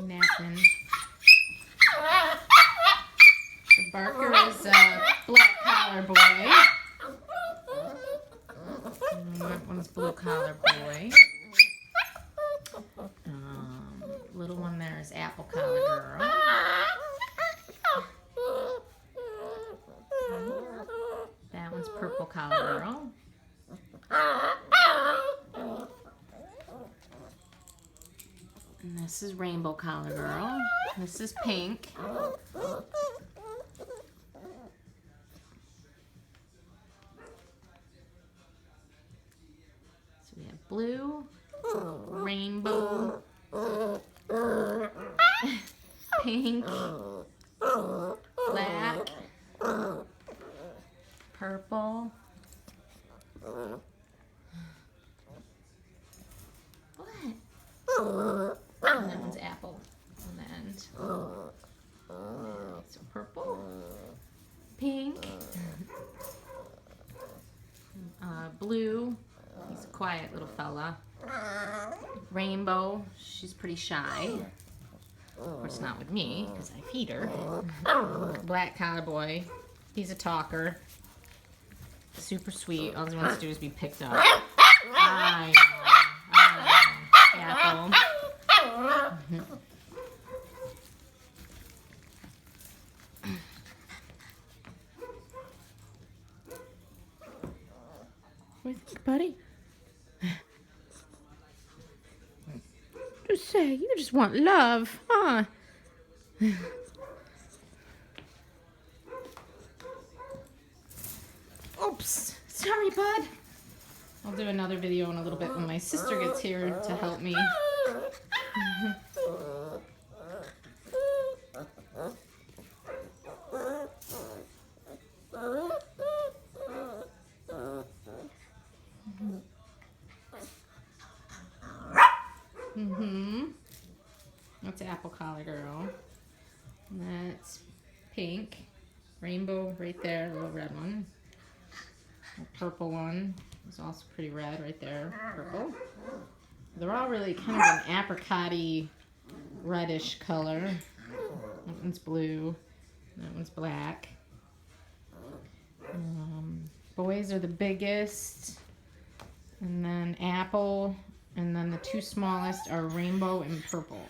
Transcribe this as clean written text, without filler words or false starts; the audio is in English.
napping. The Barker is a black collar boy. And that one's blue collar boy. Little one there is apple collar girl. That one's purple collar girl. And this is rainbow collar girl. This is pink. So we have blue, rainbow, pink, black, purple. What? And that one's apple on the end. So purple, pink, blue. He's a quiet little fella. Rainbow. She's pretty shy. Of course, not with me because I feed her. Black collar boy. He's a talker. Super sweet. All he wants to do is be picked up. I know. Apple. What do you think, buddy? Just say, you just want love, huh? Oops. Sorry, bud. I'll do another video in a little bit when my sister gets here to help me. That's apple collar girl. And that's pink. Rainbow right there, a little red one. A purple one is also pretty red right there. Purple. They're all really kind of an apricot-y reddish color. That one's blue. That one's black. Boys are the biggest. And then apple. And then the two smallest are rainbow and purple.